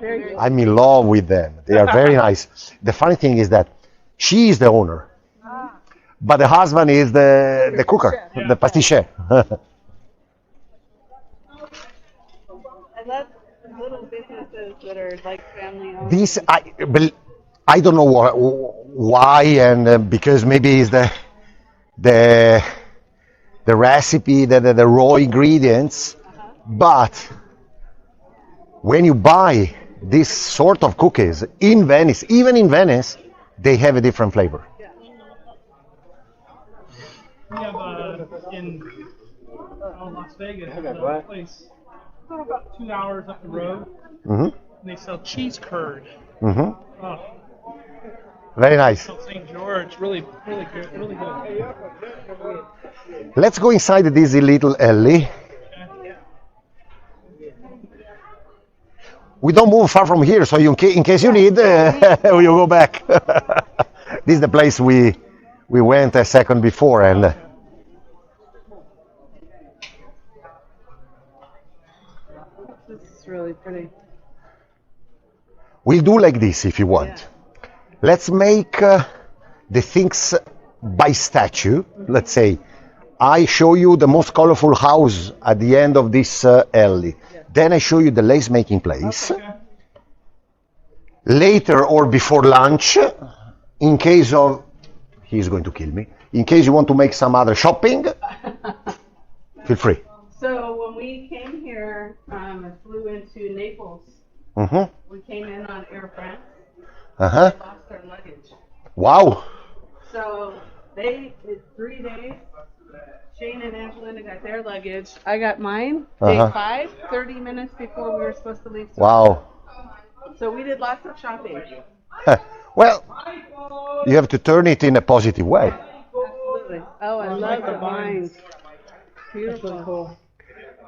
Very good. I'm in love with them. They are very nice. The funny thing is that she is the owner, but the husband is the cooker, the pastiche. I love little businesses that are like family owned. This I don't know why, and because maybe it's the the recipe, the raw ingredients, but when you buy this sort of cookies in Venice, even in Venice, they have a different flavor. We have in Las Vegas, there's a place about 2 hours up the road, Hmm. and they sell cheese curd. Hmm. Oh, Very nice. St. George, really, really good, really good. Let's go inside this little alley. We don't move far from here, so in case you need, you go back. This is the place we went a second before, and This is really pretty. we'll do like this if you want. Let's make the things by statue. Let's say I show you the most colorful house at the end of this alley. Then I show you the lace making place. Later or before lunch, in case of, he's going to kill me, in case you want to make some other shopping, feel free. So when we came here and flew into Naples, Mm-hmm. we came in on Air France. Uh-huh. We lost our luggage. Wow. So it's 3 days. Shane and Angelina got their luggage. I got mine. Day Uh-huh. 5, 30 minutes before we were supposed to leave. Wow. So we did lots of shopping. Well, you have to turn it in a positive way. Absolutely. Oh, I love the vines. Beautiful. Cool.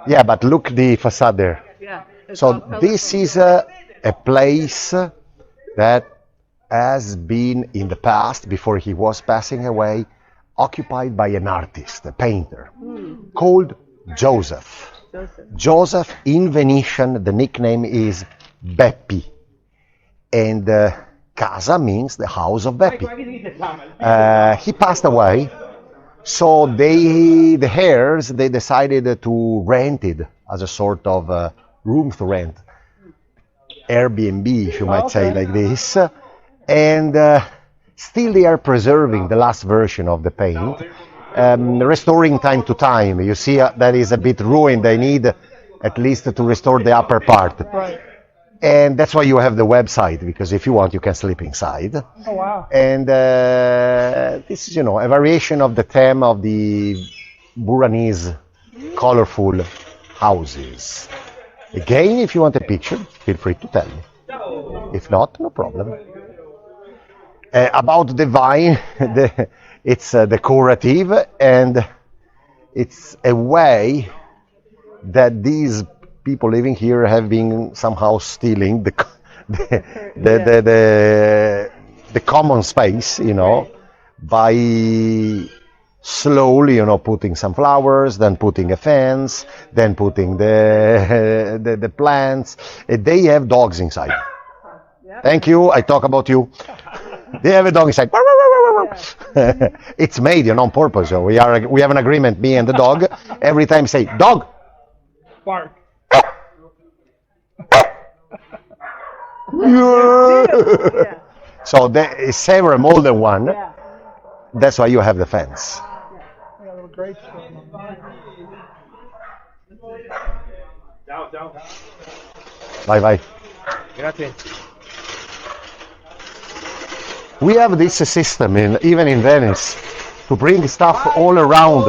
Yeah, but look the facade there. Yeah. It's So all this colorful. is a place that has been in the past, before he was passing away, occupied by an artist, a painter, called Joseph. Joseph in Venetian, the nickname is Beppi, and casa means the house of Beppi. He passed away, so the heirs, they decided to rent it as a sort of room to rent, Airbnb, if you might say like this, and still they are preserving the last version of the paint, restoring time to time. You see that is a bit ruined. They need at least to restore the upper part. Right. And that's why you have the website, because if you want, you can sleep inside. Oh, wow. And this is, a variation of the theme of the Buranese colorful houses. Again, if you want a picture, feel free to tell me. If not, no problem. About the vine, it's decorative, and it's a way that these people living here have been somehow stealing the common space, by slowly, putting some flowers, then putting a fence, then putting the plants. They have dogs inside. Thank you. I talk about you. They have a dog inside. It's made, on purpose. So we have an agreement, me and the dog. Every time say dog, Bark. Yeah. So there is several, more than one. Yeah. That's why you have the fence. Yeah, a little grape store. Bye bye. Grazie. We have this system even in Venice to bring stuff all around.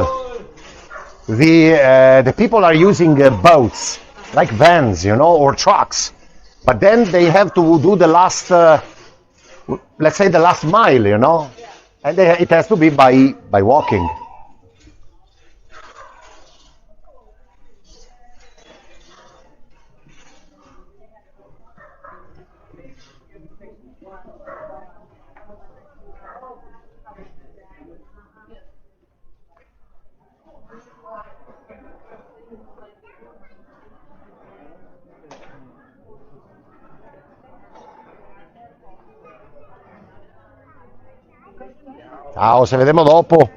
The people are using boats, like vans, or trucks. But then they have to do the last, let's say the last mile, and it has to be by walking. Ciao, se vedremo dopo.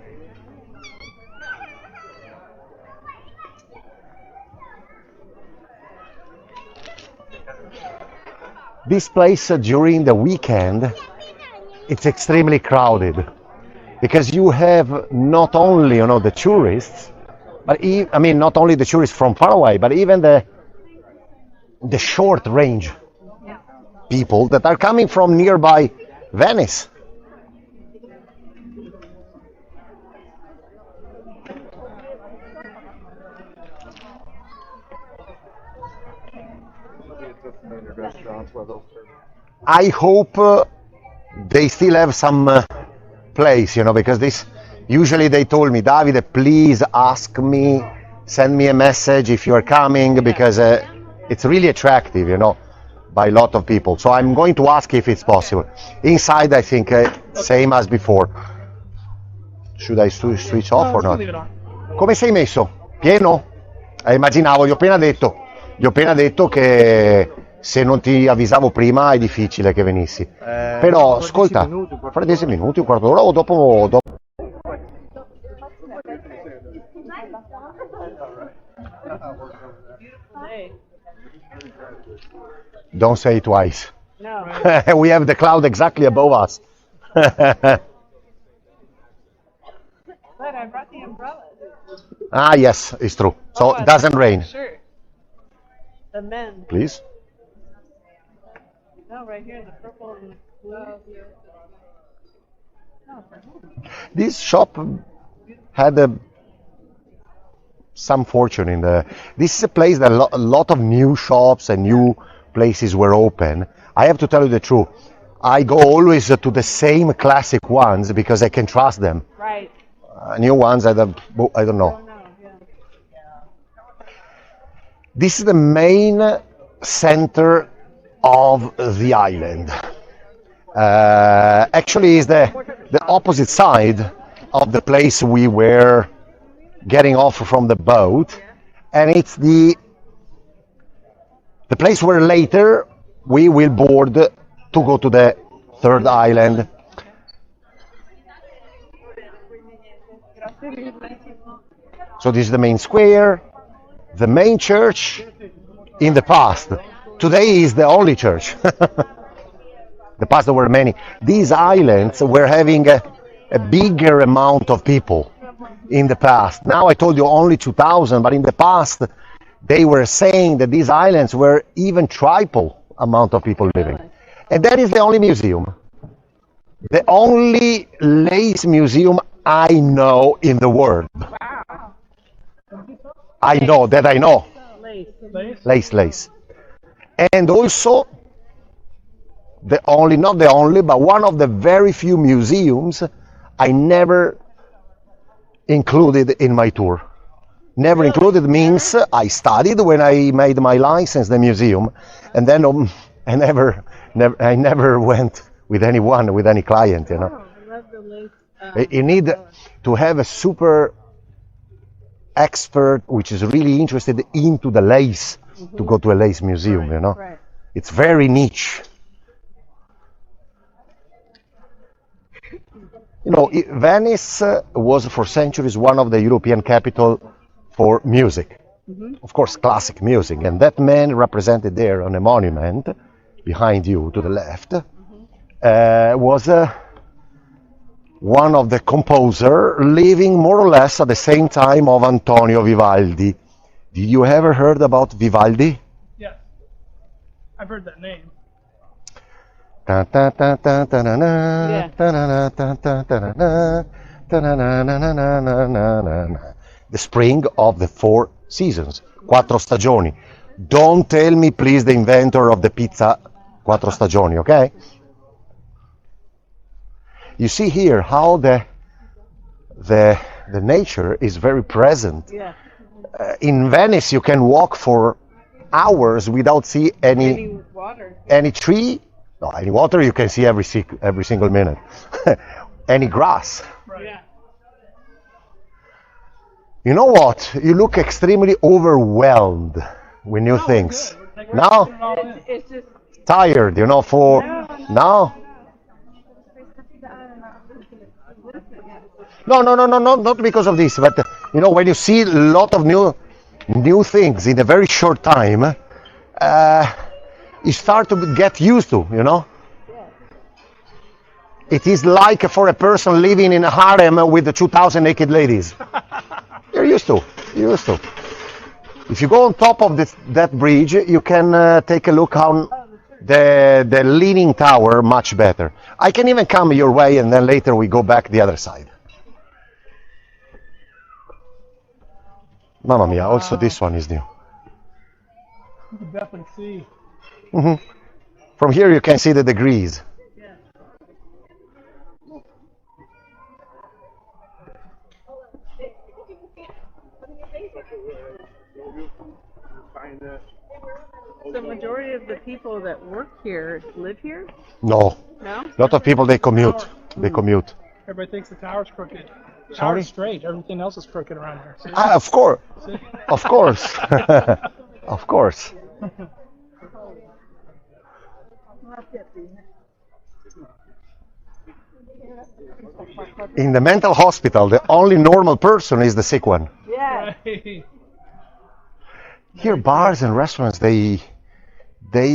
This place during the weekend, it's extremely crowded because you have not only, the tourists, but I mean not only the tourists from far away, but even the short range people that are coming from nearby Venice. I hope they still have some place, because this usually they told me, Davide, please send me a message if you're coming, because it's really attractive, by a lot of people. So I'm going to ask if it's possible. Inside, I think same as before. Should I switch off or not? Come sei messo? Pieno? Immaginavo, gli ho appena detto che se non ti avvisavo prima è difficile che venissi. Però ascolta, fra 10 minuti, un quarto d'ora o dopo. Don't say it twice. No. We have the cloud exactly above us. But I brought the umbrella. Ah, yes, it's true. So it doesn't rain. Sure. The men. Please. No, right here, the purple and the blue. This shop had some fortune in the. This is a place that a lot of new shops and new places were open. I have to tell you the truth. I go always to the same classic ones because I can trust them. Right. New ones, I don't know. This is the main center of the island. Actually, is the opposite side of the place we were getting off from the boat, and it's the place where later we will board to go to the third island. So this is the main square, the main church in the past. Today is the only church. The past there were many. These islands were having a bigger amount of people in the past. Now I told you only 2,000, but in the past they were saying that these islands were even triple amount of people living. And that is the only museum. The only lace museum I know in the world. Wow. I know. Lace. Lace. And also, not the only, but one of the very few museums I never included in my tour. Never included means I studied when I made my license the museum, and then I never went with anyone, with any client, Oh, I love the lace. You need to have a super expert which is really interested into the lace to go to a lace museum, Right. It's very niche. Venice was for centuries one of the European capital for music. Of course, classic music, and that man represented there on a monument behind you to the left was one of the composer living more or less at the same time of Antonio Vivaldi. Did you ever heard about Vivaldi? Yes. I've heard that name. The spring of the 4 seasons, quattro stagioni. Don't tell me, please, the inventor of the pizza, quattro stagioni, okay? You see here how the nature is very present. Yeah. In Venice, you can walk for hours without see Any water. any tree. No, any water you can see every single minute. Any grass. Right. Yeah. You know what? You look extremely overwhelmed with new things. Now, It's just. tired, for No. now. No, no, no, no, no, not because of this, but you know, when you see a lot of new things in a very short time, you start to get used to, you know. It is like for a person living in a harem with the 2,000 naked ladies. You're used to. You're used to. If you go on top of that bridge, you can take a look on the leaning tower much better. I can even come your way, and then later we go back the other side. Mamma mia! Also, this one is new. You can definitely see. From here, you can see the degrees. The majority of the people that work here live here? No. No? A lot of people, they commute. They commute. Everybody thinks the tower's crooked. The Sorry? tower's straight. Everything else is crooked around here. See? Of course. See? Of course. Of course. In the mental hospital, the only normal person is the sick one. Yeah. Right. Here, bars and restaurants, they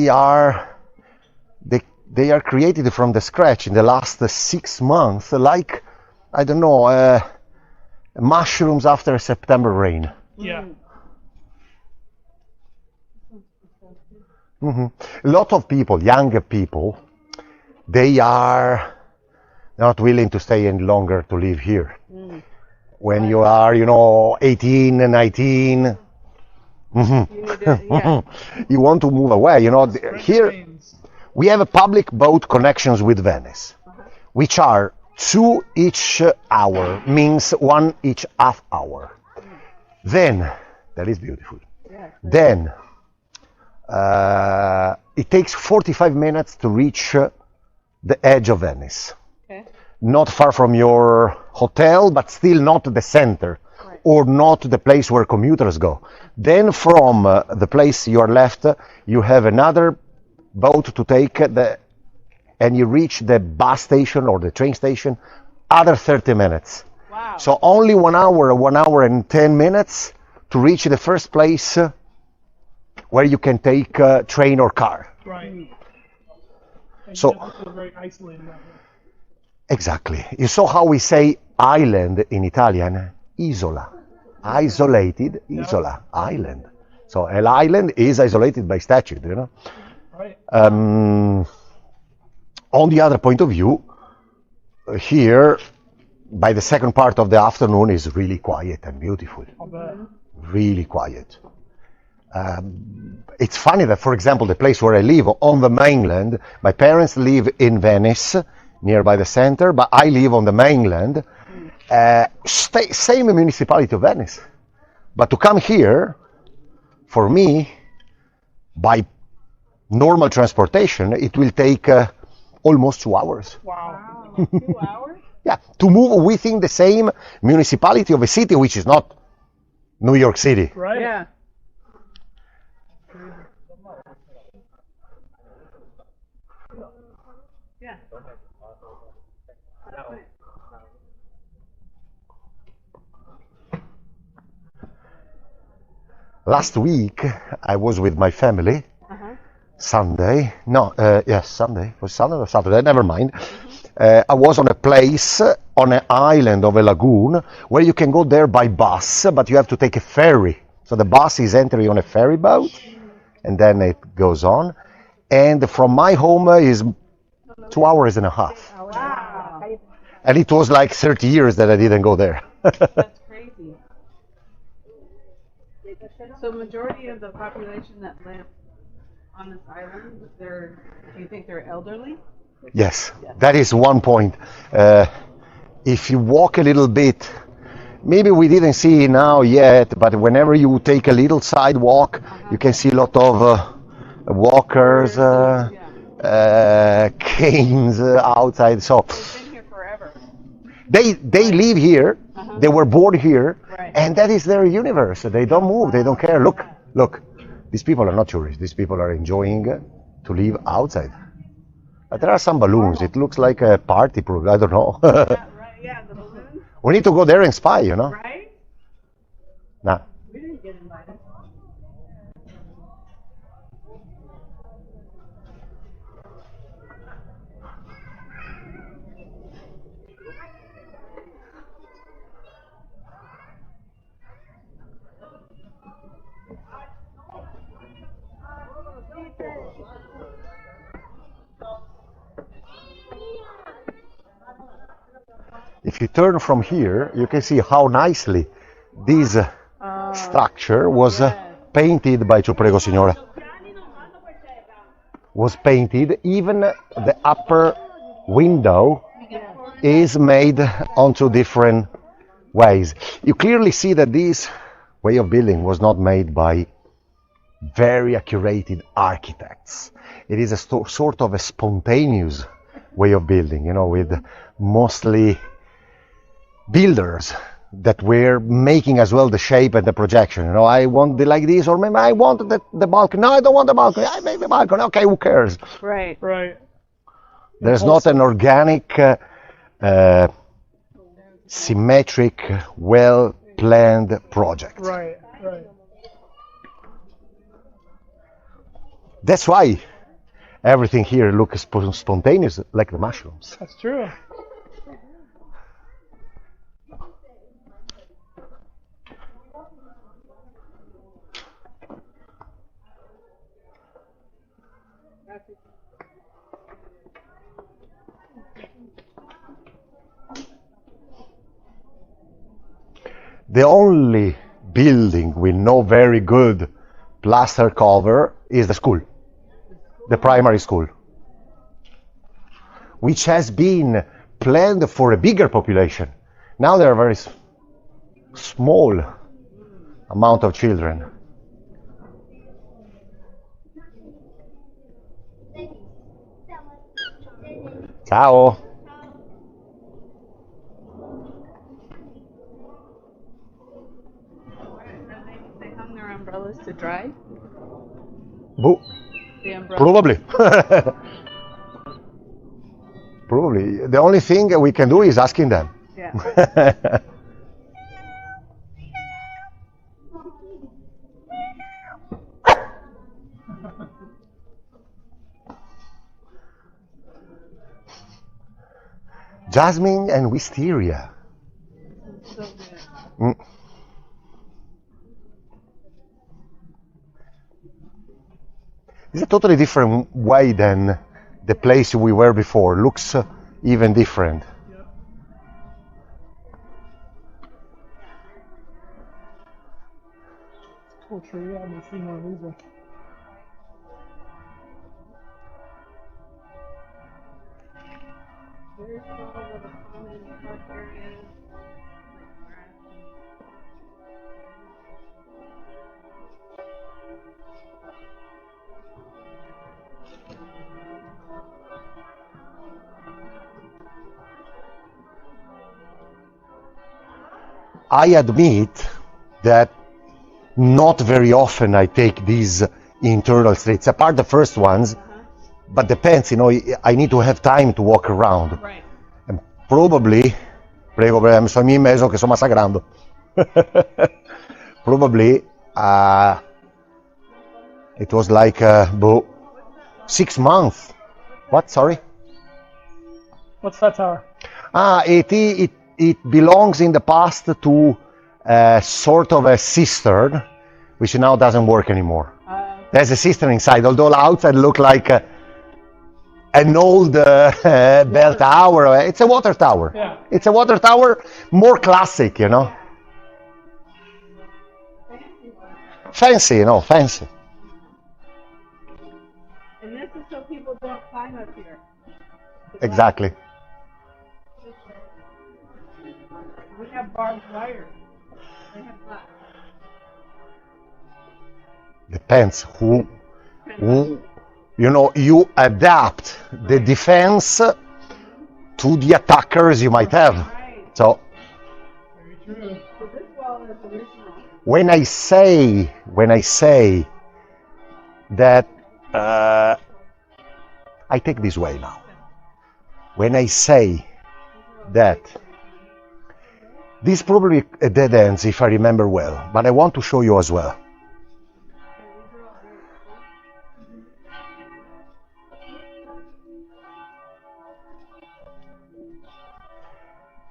are created from the scratch in the last 6 months, like, I don't know, mushrooms after a September rain. Yeah. A lot of people, younger people, they are not willing to stay any longer to live here. When you are, you know, 18 and 19, you want to move away. You know, here we have a public boat connections with Venice, which are 2 each hour, means 1 each half hour. Then, that is beautiful. Then, it takes 45 minutes to reach the edge of Venice. Not far from your hotel, but still not the center, or not the place where commuters go. Then from the place you are left, you have another boat to take, and you reach the bus station or the train station, other 30 minutes. Wow. So only 1 hour and 10 minutes to reach the first place where you can take a train or car. Right. And So, you don't feel very isolated out here. exactly. You saw how we say island in Italian? Isola. Isolated, isola, island. So an island is isolated by statute, you know. Right. On the other point of view, here, by the second part of the afternoon, is really quiet and beautiful. I'll bet. Really quiet. It's funny that, for example, the place where I live on the mainland, my parents live in Venice, nearby the center, but I live on the mainland, same municipality of Venice. But to come here, for me, by normal transportation, it will take almost 2 hours. Wow. 2 hours? Yeah, to move within the same municipality of a city, which is not New York City. Right. Yeah. Yeah. Last week, I was with my family. Sunday. No, yes, Sunday. Was Sunday or Saturday? Never mind. I was on a place, on an island of a lagoon, where you can go there by bus, but you have to take a ferry. So the bus is entering on a ferry boat, and then it goes on. And from my home is 2 hours and a half. Wow. And it was like 30 years that I didn't go there. That's crazy. So majority of the population that live on this island, do you think they're elderly? Yes, that is one point. If you walk a little bit, maybe we didn't see now yet, but whenever you take a little sidewalk, you can see a lot of walkers, canes outside. So They've been here forever. they live here, they were born here, Right. and that is their universe. They don't move, they don't care. Look, these people are not tourists. These people are enjoying to live outside. But there are some balloons. It looks like a party program. I don't know. Yeah, right. Yeah, the balloons. We need to go there and spy, you know? Right? Nah. We didn't get invited. If you turn from here, you can see how nicely this structure was painted by Ci prego, signore. Was painted. Even the upper window is made onto different ways. You clearly see that this way of building was not made by very accurate architects. It is a sort of a spontaneous way of building, you know, with mostly builders that were making as well the shape and the projection. You know, I want it like this, or maybe I want the balcony. No, I don't want the balcony. I make the balcony. Okay, who cares? Right. Right. There's not an organic, symmetric, well-planned project. Right. Right. That's why everything here looks spontaneous, like the mushrooms. That's true. The only building with no very good plaster cover is the school, the primary school, which has been planned for a bigger population. Now there are very small amount of children. Ciao. They hung their umbrellas to dry. Boo. The umbrella. Probably. Probably. The only thing we can do is asking them. Yeah. Jasmine and wisteria. So good. Mm. It's a totally different way than the place we were before. Looks even different. Torcello, I'm seeing more music. There's all of the common park areas, like grass. I admit that not very often I take these internal streets, apart the first ones, but depends, you know, I need to have time to walk around. Right. And probably, prego, mi sono in mezzo che sto massacrando. Probably, it was like 6 months. What, sorry? What's that tower? It belongs in the past to sort of a cistern, which now doesn't work anymore. There's a cistern inside, although the outside look like an old bell tower. It's a water tower. Yeah. It's a water tower, more classic, you know. Fancy, you know, fancy. And this is so people don't climb up here. Exactly. We have barbed wire. They have glass. Depends who, you know, you adapt the defense to the attackers you might have. Right. So Very true. So this wall is original. when I say that I take this way now. When I say that This is probably a dead end, if I remember well, but I want to show you as well.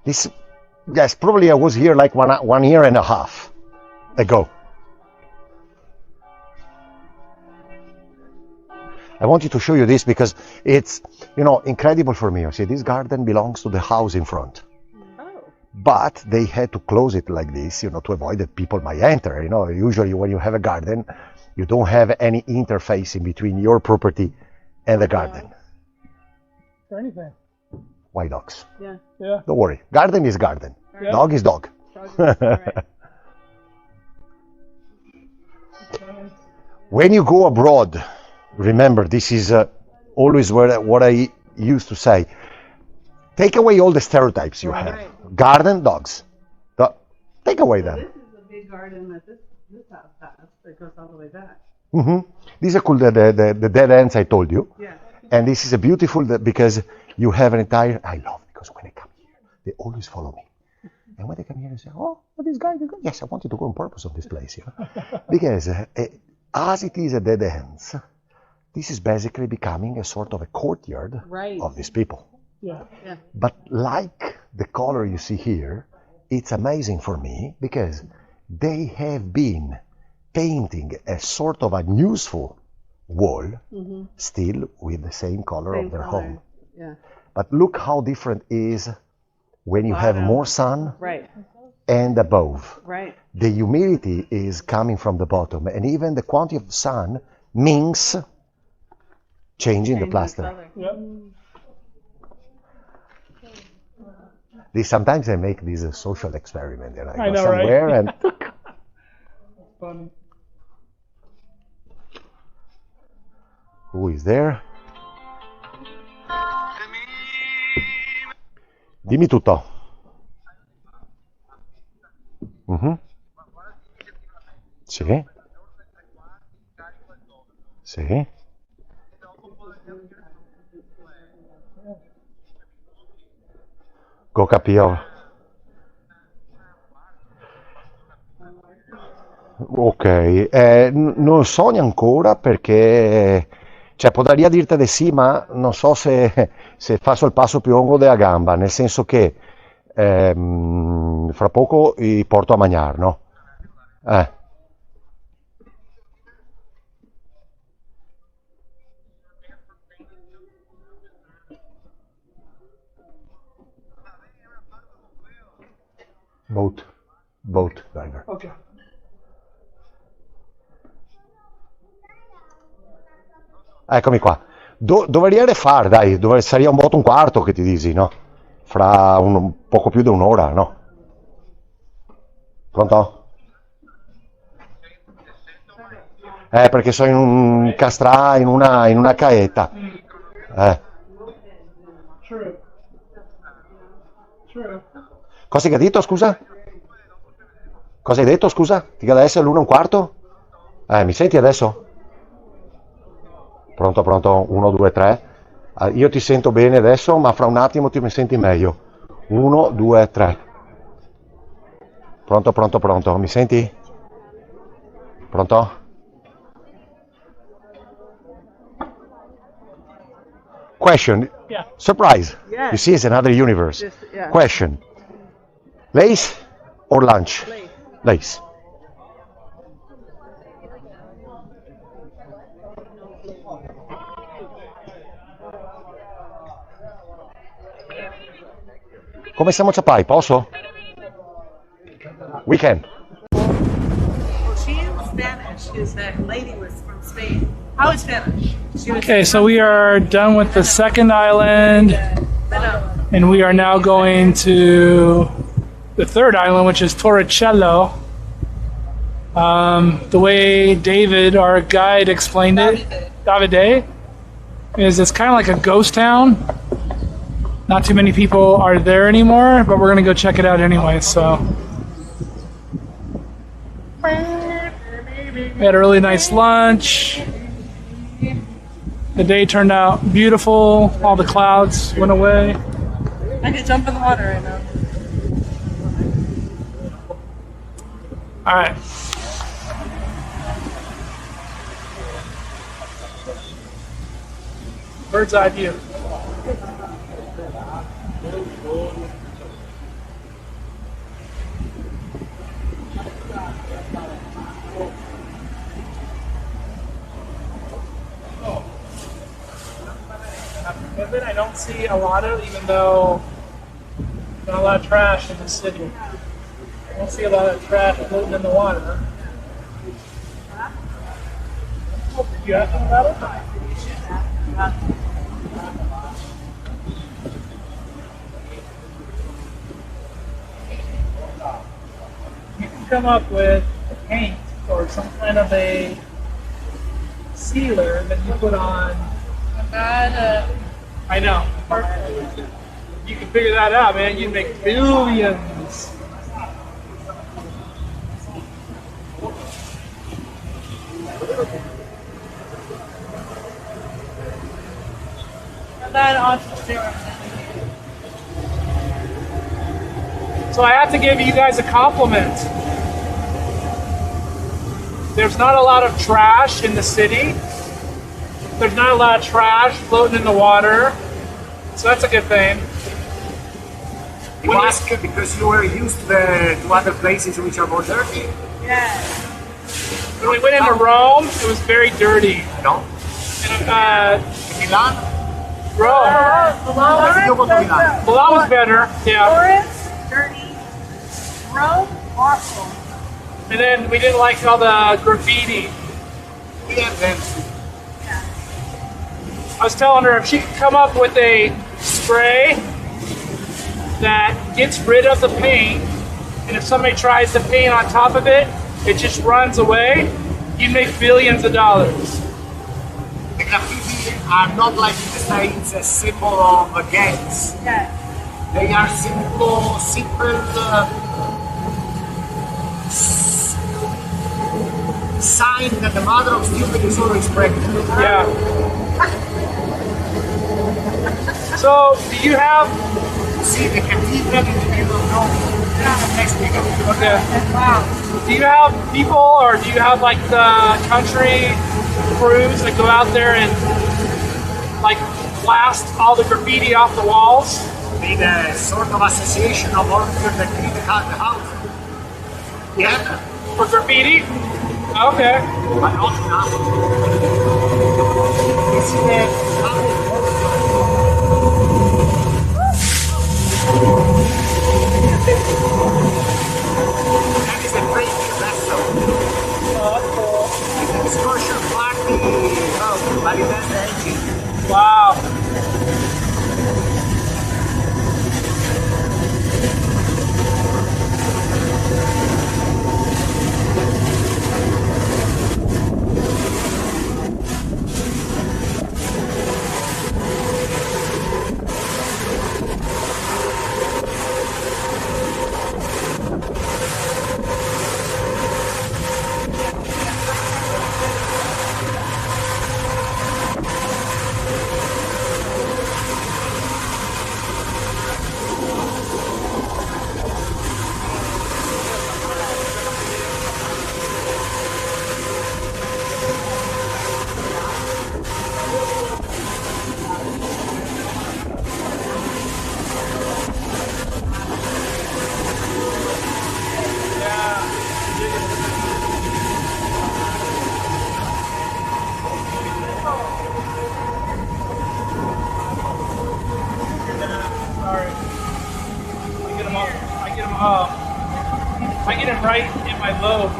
This, yes, probably I was here like 1 year and a half ago. I wanted to show you this because it's, incredible for me. You see, this garden belongs to the house in front. Oh. But they had to close it like this, to avoid that people might enter. Usually when you have a garden, you don't have any interface in between your property and the garden. Or anything. Why dogs? Yeah. Yeah. Don't worry. Garden is garden. Right. Dog is dog. Right. When you go abroad, remember, this is always what I used to say. Take away all the stereotypes you have. Right. Garden, dogs. Take away them. This is a big garden that this house has. It goes all the way back. These are called the dead ends I told you. Yeah. And this is a beautiful, because you have an entire, I love it because when I come here, they always follow me. And when they come here, they say, oh, this guy, yes, I wanted to go on purpose on this place. Because as it is a dead ends, this is basically becoming a sort of a courtyard of these people. Yeah. Yeah. But like the color you see here, it's amazing for me because they have been painting a sort of a useful wall still with the same color of their home. Yeah. But look how different is when you have more sun Right. and above. Right. The humidity is coming from the bottom, and even the quantity of sun means changing the plaster. Color. Yep. Sometimes I make this a social experiment, and I go know, somewhere right? and Funny. who is there? Dimmi tutto. Sì. Sì. Go capio. Ok, non so neanche ancora perché, potrei dirti di sì, ma non so se faccio il passo più lungo della gamba, nel senso che fra poco li porto a mangiare, no? Boat driver. Okay. Eccomi qua. Dovrei fare, dai, sarebbe un botto un quarto che ti dici, no? Fra un poco più di un'ora, no? Pronto? Perché sono in un castrà, in una caetta. True. Cosa hai detto, scusa? Cosa hai detto, scusa? Che adesso è l'una e un quarto? Mi senti adesso? Pronto, 1, 2, 3. Io ti sento bene adesso, ma fra un attimo ti mi senti meglio. 1, 2, 3. Pronto. Mi senti? Pronto? Question. Yeah. Surprise. Yes. You see, it's another universe. Yeah. Question. Lace or lunch? Lace. Lace. Come siamo ciapai? Posso? We can. Well, she is Spanish. That lady was from Spain. How is Spanish? Okay, so we are done with the second island, and we are now going to the third island, which is Torcello. The way David, our guide, explained it, Davide, is it's kind of like a ghost town. Not too many people are there anymore, but we're gonna go check it out anyway. So we had a really nice lunch. The day turned out beautiful. All the clouds went away. I could jump in the water right now. All right. Bird's eye view. I don't see a lot of, even though not a lot of trash in the city. I don't see a lot of trash floating in the water. Oh, did you ask them about it? You can come up with a paint or some kind of a sealer that you put on. I know. You can figure that out, man. You'd make billions. So I have to give you guys a compliment. There's not a lot of trash in the city. There's not a lot of trash floating in the water. So that's a good thing. You ask because you were used to other places which are more dirty. Yeah. When we went into Rome, it was very dirty. No? And, Milan? Rome. Milan was better. Yeah. Florence, dirty. Rome, awesome. And then we didn't like all the graffiti. Yeah, then. I was telling her if she could come up with a spray that gets rid of the paint, and if somebody tries to paint on top of it, it just runs away, you'd make billions of dollars. The graffiti are not like in the States a symbol of gangs. Yeah. They are simple sign that the mother of stupid is always pregnant. Yeah. So, do you have... See the cathedral in the middle of Rome. Next week. Okay. Wow. Do you have people, or do you have like the country crews that go out there and like blast all the graffiti off the walls? With a sort of association of workers that clean the house. Yeah. For graffiti? Okay. But not enough. You see that is a great vessel. Oh, that's cool. It's an excursion party. Oh, but it has the engine. Wow. I get him right in my lobe.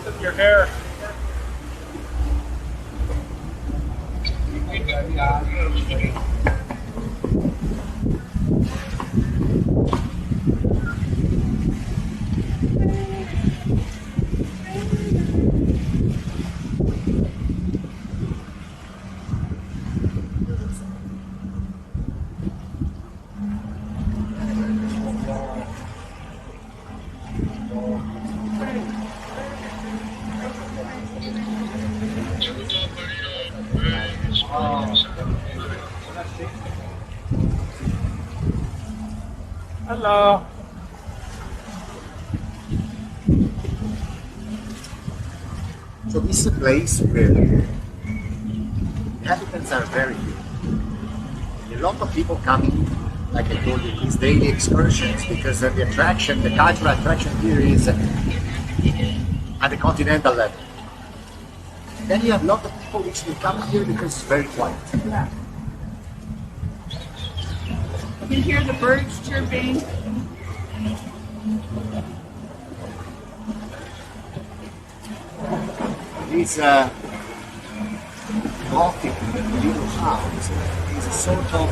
With your hair. Hello. So this is a place where the inhabitants are very good. A lot of people coming, like I told you, these daily excursions because the attraction, the cultural attraction here is at the continental level. Then you have a lot of people which will come here because it's very quiet. Yeah. You can hear the birds chirping. This Gothic little house is a sort of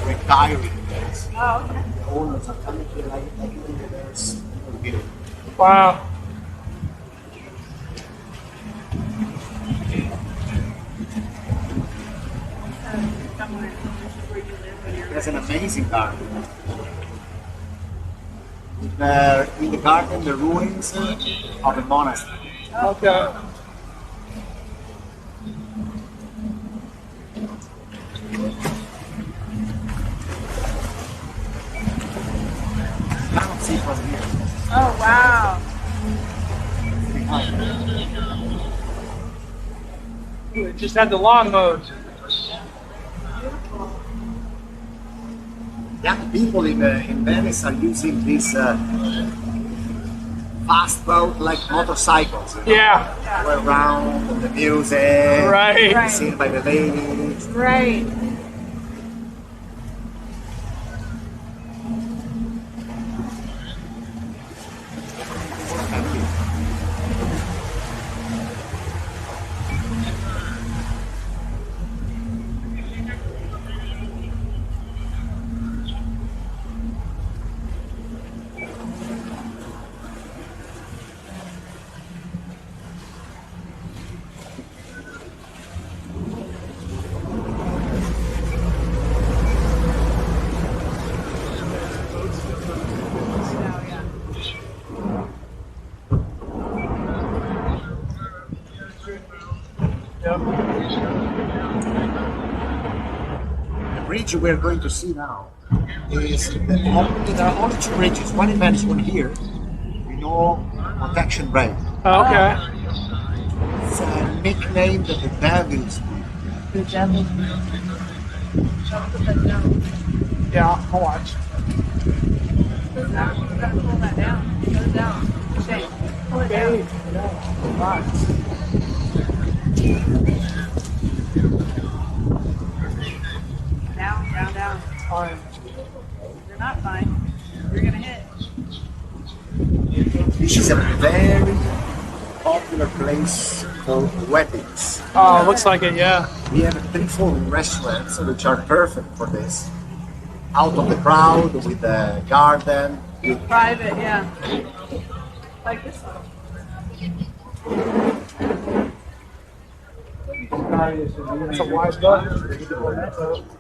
retiring place. Oh, okay. The owners are coming here like there's Wow. Somewhere. This is where you live when you're There's an amazing garden. In the garden, the ruins of a monastery. Okay. Cannot see from here. Oh, wow. It just had the lawn mowed. Young people in Venice are using this fast boat like motorcycles. You know? Yeah. Go around with the music, Right. seen by the ladies. Right. The bridge we're going to see now is there are only two bridges, one in Venice, one here. We know protection bridge. Okay. It's nicknamed the Devil's Bridge. The devil. Don't put that down. Yeah, I'll watch. Put it down. You gotta pull that down. Put it down. Shane, pull it down. Down, down, down. Fine. You're not fine. You're gonna hit. This is a very popular place for weddings. Oh, looks like it, yeah. We have 3-4 restaurants which are perfect for this. Out of the crowd, with the garden. With Private, yeah. Like this one. It's a wise book.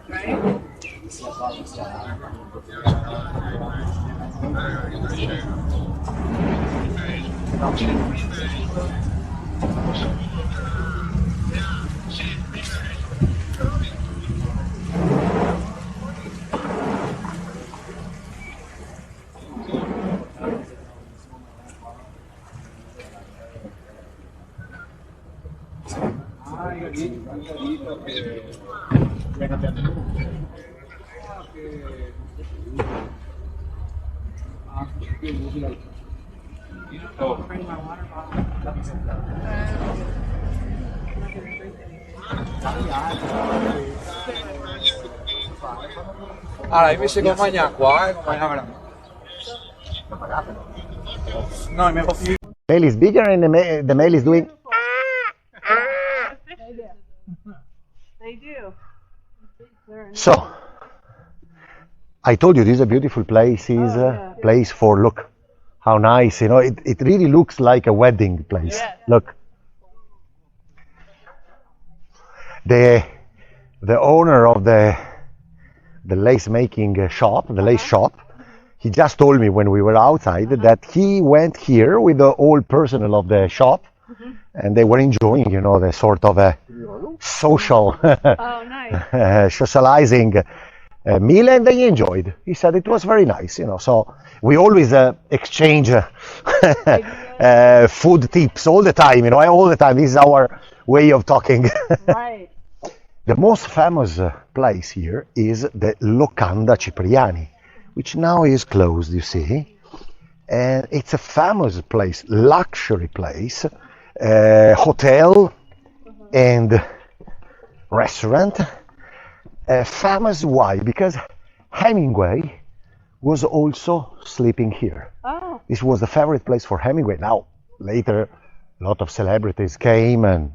Right? Bring my water bottle. Allora, invece compagnia qua, compagnia qua. No, mi fa più. Male is bigger and the male is doing. They do. So, I told you this is a beautiful place. Is a place for look how nice. You know, it really looks like a wedding place. Yes. Look, the owner of the lace making shop, the lace shop, he just told me when we were outside that he went here with the whole personnel of the shop, and they were enjoying, you know, the sort of a social Oh, nice. socializing meal, and they enjoyed. He said it was very nice, you know. So we always exchange food tips all the time, you know, all the time. This is our way of talking. Right. The most famous place here is the Locanda Cipriani, which now is closed, you see. And it's a famous place, luxury place, hotel and restaurant. Famous why? Because Hemingway was also sleeping here. Oh. This was the favorite place for Hemingway. Now, later, a lot of celebrities came, and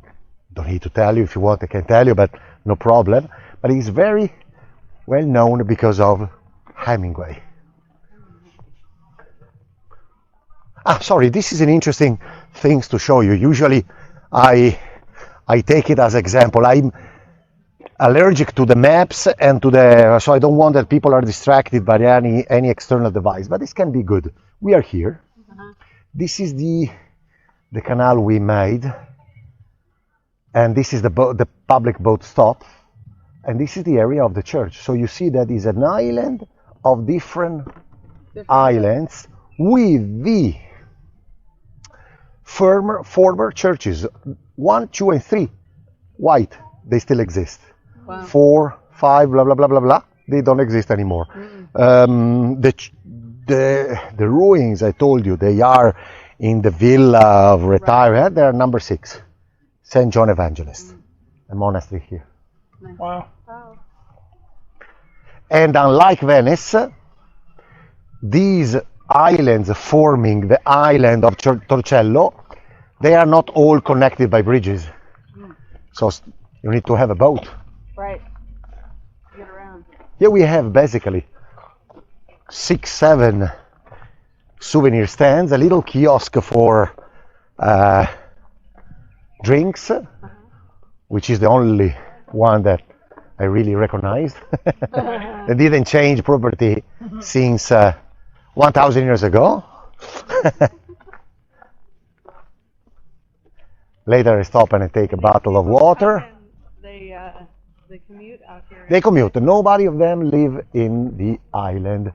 don't need to tell you. If you want, I can tell you, but no problem. But he's very well known because of Hemingway. Sorry, this is an interesting thing to show you. Usually, I take it as example. I'm allergic to the maps and so I don't want that people are distracted by any external device. But this can be good. We are here. This is the canal we made, and this is the public boat stop, and this is the area of the church. So you see that is an island of different islands with the former churches, 1, 2, and 3 white. They still exist. Wow. 4, 5, blah blah blah blah blah. They don't exist anymore. The ruins, I told you, they are in the villa of retirement. They are number 6, St. John Evangelist, a monastery here. Wow. Oh. And unlike Venice, these islands forming the island of Torcello, they are not all connected by bridges. So you need to have a boat. Right. Get around. Here we have basically 6, 7 souvenir stands, a little kiosk for drinks, which is the only one that I really recognized. They didn't change property since 1,000 years ago. Later I stop and I take a bottle of water. They commute out here. They commute. Nobody of them live in the island.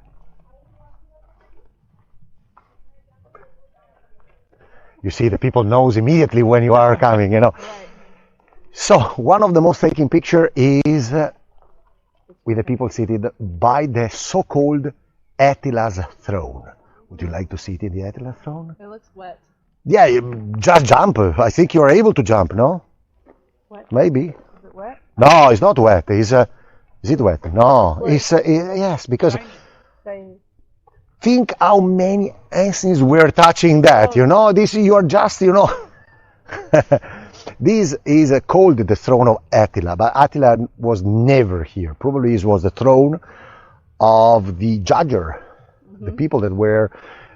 You see, the people knows immediately when you are coming, you know. Right. So one of the most taking picture is with the people seated by the so-called Attila's throne. Would you like to sit in the Attila's throne? It looks wet. Yeah, you just jump. I think you are able to jump, no? Wet? Maybe. Is it wet? No, it's not wet. Is it wet? No. It's yes, because They- think how many ancients were touching that. You know, this you are just, you know. This is called the throne of Attila, but Attila was never here. Probably it was the throne of the judger, the people that were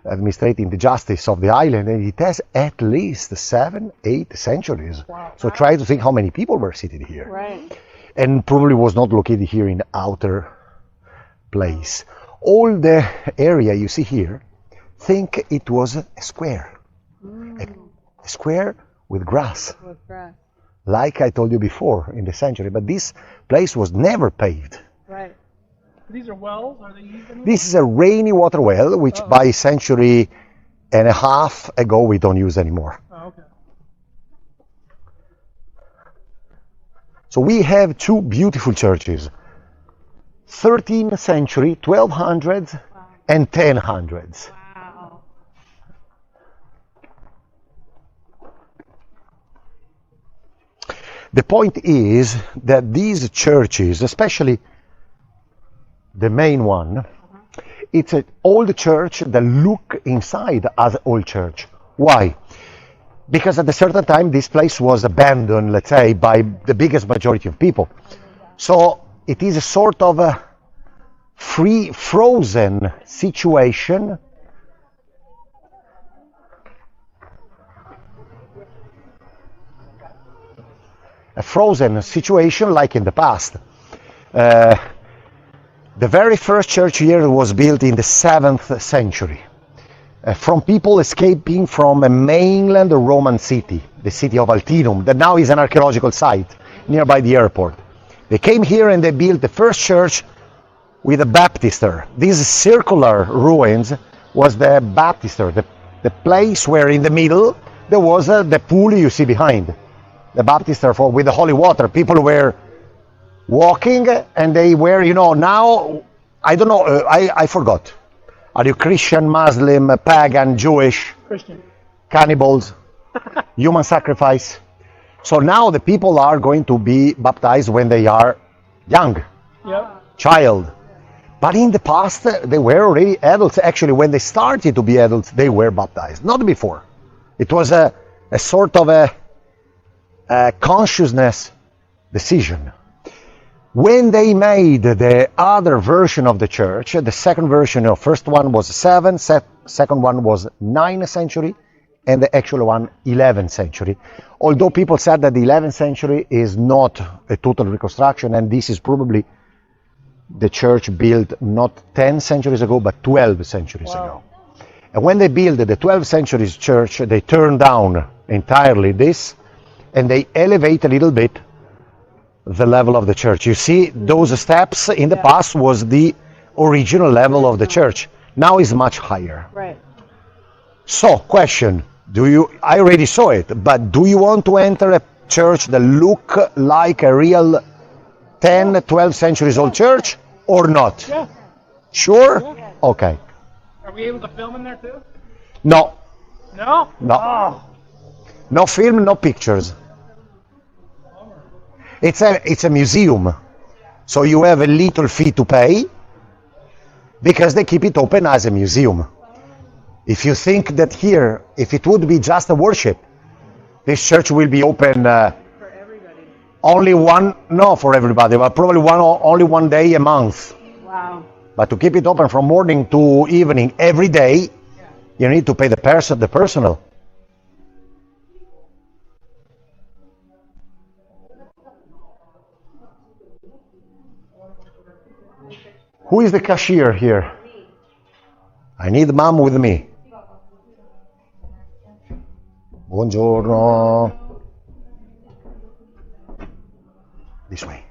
administrating the justice of the island, and it has at least 7, 8 centuries. Wow. So try to think how many people were seated here. Right. And probably was not located here in the outer place. All the area you see here, think it was a square. A square with grass, With grass. like I told you before in the century. But this place was never paved. Right. These are wells? Are they used in This is a rainy water well, which by century and a half ago we don't use anymore. Oh, okay. So we have 2 beautiful churches, 13th century, 1200s and 1000s. Wow. The point is that these churches, especially the main one, it's an old church that look inside as old church. Why? Because at a certain time this place was abandoned, let's say, by the biggest majority of people. So it is a sort of a frozen situation. A frozen situation like in the past. The very first church here was built in the 7th century from people escaping from a mainland Roman city, the city of Altinum, that now is an archaeological site nearby the airport. They came here and they built the first church with a baptister. These circular ruins was the baptister, the place where in the middle there was the pool you see behind. The baptister for with the holy water. People were walking and they were, now, I don't know, I forgot. Are you Christian, Muslim, pagan, Jewish? Christian. Cannibals? Human sacrifice? So now the people are going to be baptized when they are young, Yep. child. But in the past, they were already adults. Actually, when they started to be adults, they were baptized. Not before. It was a sort of a consciousness decision. When they made the other version of the church, the second version, first one was 7, second one was 9th century, and the actual one 11th century. Although people said that the 11th century is not a total reconstruction, and this is probably the church built not 10 centuries ago, but 12 centuries ago. And when they built the 12th century church, they turned down entirely this, and they elevate a little bit the level of the church. You see, those steps in the past was the original level of the church. Now is much higher. Right. So, question, I already saw it, but do you want to enter a church that look like a real 10, 12 centuries old church or not? Yeah. Sure? Yeah. Okay. Are we able to film in there too? No. No? No. Oh. No film, no pictures. It's a museum, so you have a little fee to pay because they keep it open as a museum. If you think that here, if it would be just a worship, this church will be open For everybody. only not for everybody, but probably only one day a month. Wow. But to keep it open from morning to evening every day, you need to pay the personal. Who is the cashier here? I need mom with me. Buongiorno. This way.